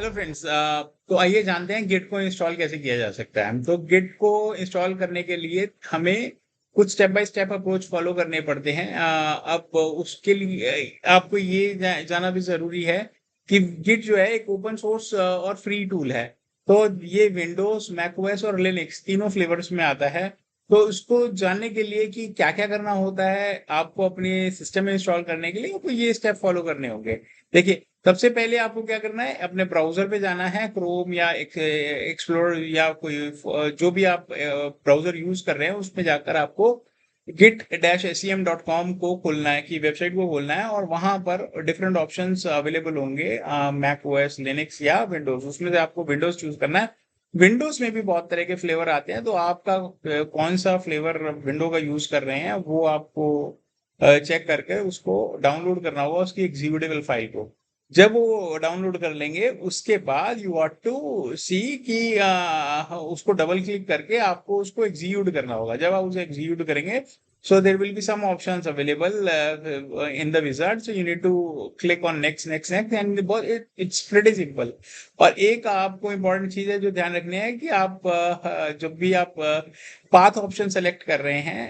Hello friends, तो आइए जानते हैं गिट को इंस्टॉल कैसे किया जा सकता है। तो गिट को इंस्टॉल करने के लिए हमें कुछ step by step approach follow करने पड़ते हैं। अब उसके लिए आपको ये जाना भी जरूरी है कि गिट जो है एक ओपन सोर्स और फ्री टूल है। तो ये विंडोज, मैकओएस और लिनक्स तीनों फ्लेवर्स में आता है। तो उसको जानने के लिए कि क्या क्या करना होता है आपको अपने सिस्टम में इंस्टॉल करने के लिए, आपको ये स्टेप फॉलो करने होंगे। देखिए, सबसे पहले आपको क्या करना है, अपने ब्राउजर पे जाना है, क्रोम या एक्सप्लोर या कोई जो भी आप ब्राउजर यूज कर रहे हैं उसमें जाकर आपको git-sem.com को खोलना है, की वेबसाइट को खोलना है, और वहां पर डिफरेंट ऑप्शंस अवेलेबल होंगे, मैक ओएस, लिनक्स या विंडोज। उसमें से आपको विंडोज चूज करना है। विंडोज में भी बहुत तरह के फ्लेवर आते हैं, तो आपका कौन सा फ्लेवर विंडो का यूज कर रहे हैं वो आपको चेक करके उसको डाउनलोड करना होगा, उसकी एग्जीक्यूटेबल फाइल को। जब वो डाउनलोड कर लेंगे उसके बाद यू वांट टू सी कि उसको डबल क्लिक करके आपको उसको एग्जीक्यूट करना होगा। जब आप उसे एग्जीक्यूट करेंगे, so there will be some options available in the wizard, so you need to click on next and it's pretty simple। और एक आपको इम्पोर्टेंट चीज है जो ध्यान रखनी है कि आप जब भी आप पाथ ऑप्शन सेलेक्ट कर रहे हैं,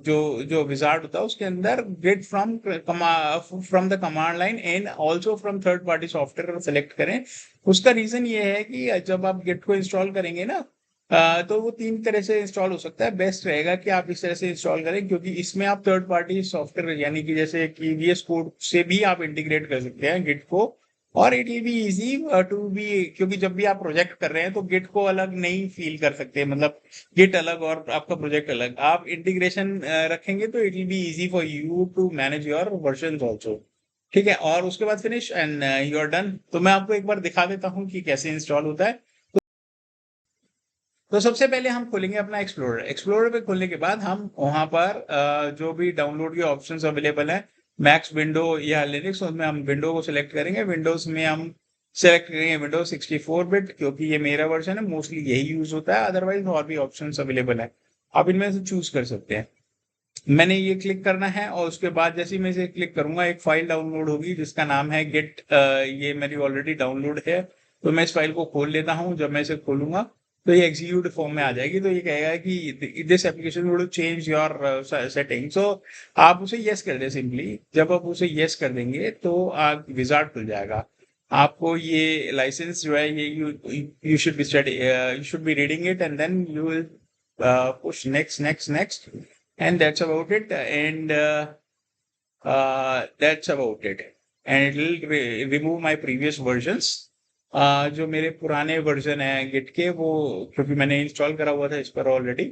जो जो विजार्ड होता है उसके अंदर get from the command line and also from third party software select करें। उसका रीजन ये है कि जब आप गेट को इंस्टॉल करेंगे ना, तो वो तीन तरह से इंस्टॉल हो सकता है। बेस्ट रहेगा कि आप इस तरह से इंस्टॉल करें, क्योंकि इसमें आप थर्ड पार्टी सॉफ्टवेयर यानी कि जैसे कि वीएस कोड से भी आप इंटीग्रेट कर सकते हैं गिट को। और it will be easy to be, क्योंकि जब भी आप प्रोजेक्ट कर रहे हैं तो गिट को अलग नहीं फील कर सकते, मतलब गिट अलग और आपका प्रोजेक्ट अलग। आप इंटीग्रेशन रखेंगे तो it will be easy for you to manage your version also. ठीक है, और उसके बाद finish and you are done. तो मैं आपको एक बार दिखा देता हूँ कि कैसे इंस्टॉल होता है। तो सबसे पहले हम खोलेंगे अपना एक्सप्लोरर। एक्सप्लोरर पे खोलने के बाद हम वहां पर जो भी डाउनलोड के ऑप्शंस अवेलेबल हैं, मैक्स, विंडो या लिनक्स, उसमें हम विंडो को सिलेक्ट करेंगे। विंडोज में हम सेलेक्ट करेंगे विंडोज 64 बिट, क्योंकि ये मेरा वर्जन है, मोस्टली यही यूज होता है। अदरवाइज और भी ऑप्शंस अवेलेबल है, आप इनमें से चूज कर सकते हैं। मैंने ये क्लिक करना है और उसके बाद जैसे ही मैं इसे क्लिक करूंगा एक फाइल डाउनलोड होगी जिसका नाम है गिट। ये मेरी ऑलरेडी डाउनलोड है, तो मैं इस फाइल को खोल लेता हूँ। जब मैं इसे खोलूंगा तो ये एग्जीक्यूट फॉर्म में आ जाएगी। तो ये कहेगा कि this application would change your setting, so आप उसे यस कर दें सिंपली। जब आप उसे यस कर देंगे तो आप विजार्ड खुल जाएगा। आपको ये लाइसेंस जो है ये you should be study, you should be reading it and then you will push next and that's about it, and that's about it, and it will remove my previous versions। जो मेरे पुराने version है Git के, वो क्योंकि मैंने install करा हुआ था इस पर ऑलरेडी,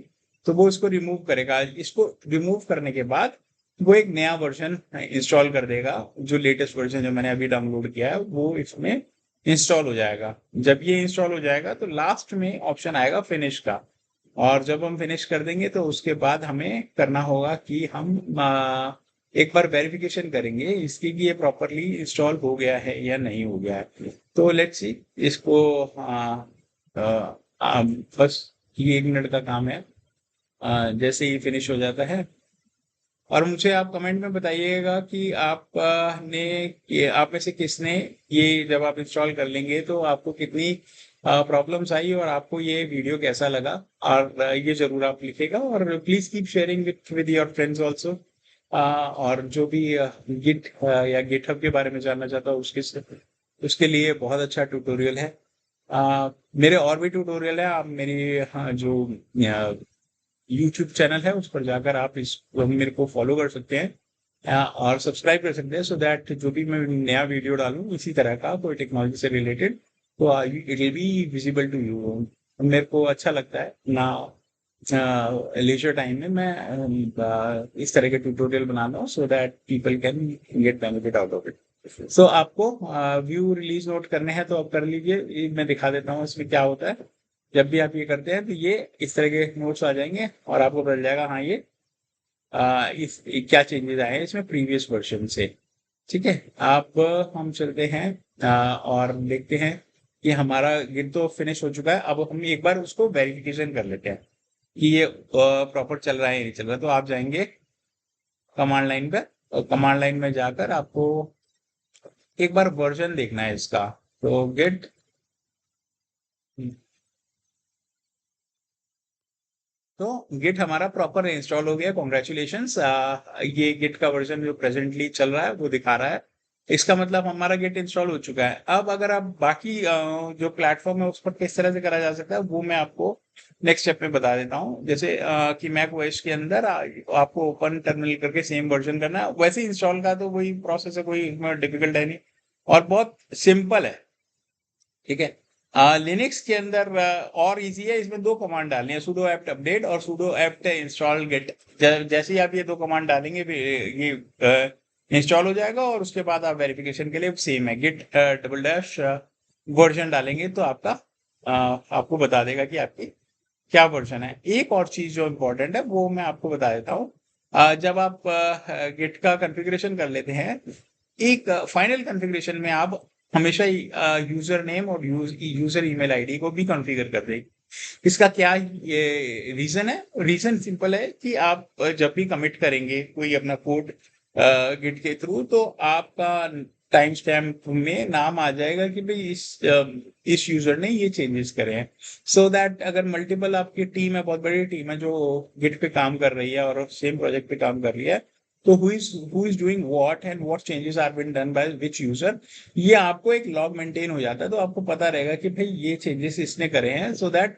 तो वो इसको रिमूव करेगा। इसको रिमूव करने के बाद वो एक नया वर्जन इंस्टॉल कर देगा। जो लेटेस्ट वर्जन जो मैंने अभी डाउनलोड किया है वो इसमें इंस्टॉल हो जाएगा। जब ये इंस्टॉल हो जाएगा तो लास्ट में ऑप्शन आएगा फिनिश का, और जब हम फिनिश कर देंगे तो उसके बाद हमें करना होगा कि हम एक बार वेरिफिकेशन करेंगे इसकी कि ये प्रॉपरली इंस्टॉल हो गया है या नहीं हो गया है। तो लेट्स सी इसको। बस ये 1 मिनट का काम है। जैसे ही फिनिश हो जाता है, और मुझे आप कमेंट में बताइएगा कि आप में से किसने ये जब आप इंस्टॉल कर लेंगे तो आपको कितनी प्रॉब्लम्स आई और आपको ये वीडियो कैसा लगा। और ये जरूर आप लिखेगा, और please keep sharing with your friends also. और जो भी गिट या गिटहब के बारे में जानना चाहता हूँ उसके लिए बहुत अच्छा ट्यूटोरियल है। मेरे और भी ट्यूटोरियल है, आप मेरी जो यूट्यूब चैनल है उस पर जाकर आप इस मेरे को फॉलो कर सकते हैं, और सब्सक्राइब कर सकते हैं, सो दैट जो भी मैं नया वीडियो डालूं इसी तरह का कोई टेक्नोलॉजी से रिलेटेड, तो it will be visible to you. मेरे को अच्छा लगता है ना, लेजर टाइम में मैं इस तरह के ट्यूटोरियल बनाता हूँ, so that people can get benefit out of it. So आपको व्यू रिलीज नोट करने हैं तो आप कर लीजिए। ये मैं दिखा देता हूँ इसमें क्या होता है। जब भी आप ये करते हैं तो ये इस तरह के नोट्स आ जाएंगे और आपको पता चल जाएगा हाँ ये इस क्या चेंजेस आए हैं इसमें प्रीवियस वर्जन से। ठीक है, आप हम चलते हैं और देखते हैं कि हमारा गिट तो फिनिश हो चुका है। अब हम एक बार उसको वेरिफिकेशन कर लेते हैं कि ये प्रॉपर चल रहा है या नहीं चल रहा। तो आप जाएंगे कमांड लाइन पर, और कमांड लाइन में जाकर आपको एक बार वर्जन देखना है इसका। तो गिट तो गिट हमारा प्रॉपर इंस्टॉल हो गया, कॉन्ग्रेचुलेशंस। ये गिट का वर्जन जो प्रेजेंटली चल रहा है वो दिखा रहा है, इसका मतलब हमारा गिट इंस्टॉल हो चुका है। अब अगर आप बाकी जो प्लेटफॉर्म है उस पर किस तरह से करा जा सकता है वो मैं आपको नेक्स्ट स्टेप में बता देता हूँ। जैसे कि मैक ओएस के अंदर आपको ओपन टर्मिनल करके सेम वर्जन करना है, वैसे इंस्टॉल का तो वही प्रोसेस है, कोई इसमें डिफिकल्ट है नहीं और बहुत सिंपल है, ठीक है। लिनक्स के अंदर और इजी है, इसमें दो कमांड डालनी है, sudo apt update और sudo apt install get। जैसे ही आप ये दो कमांड डालेंगे ये इंस्टॉल हो जाएगा और उसके बाद आप वेरिफिकेशन के लिए सेम है git डबल डैश वर्जन डालेंगे तो आपका आपको बता देगा कि आपकी क्या वर्जन है। एक और चीज जो इम्पोर्टेंट है वो मैं आपको बता देता हूँ। जब आप गिट का कॉन्फ़िगरेशन कर लेते हैं, एक फाइनल कॉन्फ़िगरेशन में आप हमेशा ही यूजर नेम और यूजर ईमेल आईडी को भी कॉन्फ़िगर कर दें। इसका क्या ये रीजन है? रीजन सिंपल है कि आप जब भी कमिट करेंगे कोई अपना कोड गिट के थ्रू, तो आपका टाइम स्टैम्प में नाम आ जाएगा कि भाई इस यूजर ने ये चेंजेस करे हैं, सो दैट अगर मल्टीपल आपकी टीम है, बहुत बड़ी टीम है जो गिट पे काम कर रही है और सेम प्रोजेक्ट पे काम कर रही है, तो who is doing what and what changes are been done by which user, ये आपको एक लॉग मेंटेन हो जाता है, तो आपको पता रहेगा कि भाई ये चेंजेस इसने करे हैं, सो दैट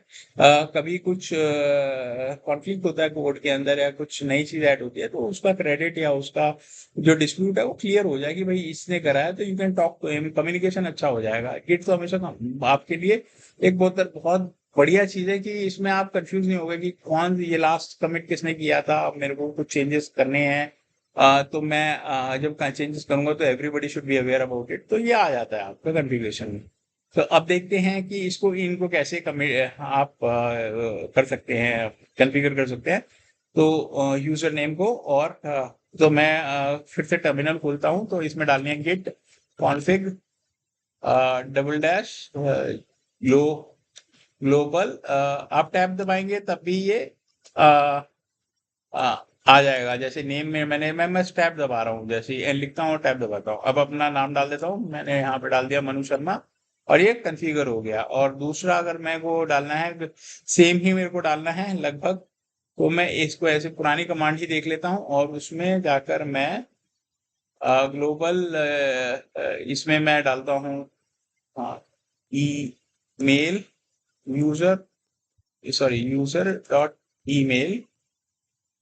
कभी कुछ कॉन्फ्लिक्ट होता है कोड के अंदर या कुछ नई चीज ऐड होती है तो उसका क्रेडिट या उसका जो डिस्प्यूट है वो क्लियर हो जाए कि भाई इसने करा है, तो you can talk to him, communication अच्छा हो जाएगा। गिट तो हमेशा आपके लिए एक बहुत बहुत बढ़िया चीज है कि इसमें आप कंफ्यूज नहीं होगे कि कौन ये लास्ट कमिट किसने किया था, अब मेरे को कुछ चेंजेस करने हैं, तो मैं जब चेंजेस करूंगा तो everybody should be aware about it, तो ये आ जाता है आपका कॉन्फ़िगरेशन में। तो अब देखते हैं कि इनको कैसे आप कर सकते हैं, कॉन्फ़िगर कर सकते हैं। तो यूजर नेम को और तो मैं फिर से टर्मिनल खोलता हूँ, तो इसमें डालनी है git config double dash global, आप टैब दबाएंगे तब भी ये आ, आ जाएगा। जैसे नेम में मैं टैब दबा रहा हूँ, जैसे एन लिखता हूँ और टैब दबाता हूँ। अब अपना नाम डाल देता हूँ, मैंने यहाँ पे डाल दिया मनु शर्मा और ये कॉन्फ़िगर हो गया। और दूसरा अगर मेरे को डालना है, सेम ही मेरे को डालना है लगभग, तो मैं इसको ऐसे पुरानी कमांड ही देख लेता हूँ और उसमें जाकर मैं ग्लोबल इसमें मैं डालता हूँ email user, sorry user dot email,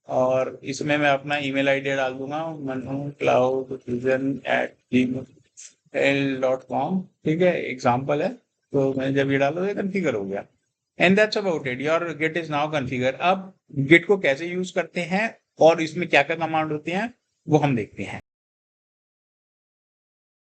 और इसमें मैं अपना ईमेल आईडी डाल दूंगा manucloudvision@gmail.com, ठीक है, एग्जाम्पल है। तो मैं जब ये डालो ये कॉन्फ़िगर हो गया and that's about it, your git is now configure. अब गिट को कैसे यूज करते हैं और इसमें क्या क्या कमांड होती हैं वो हम देखते हैं।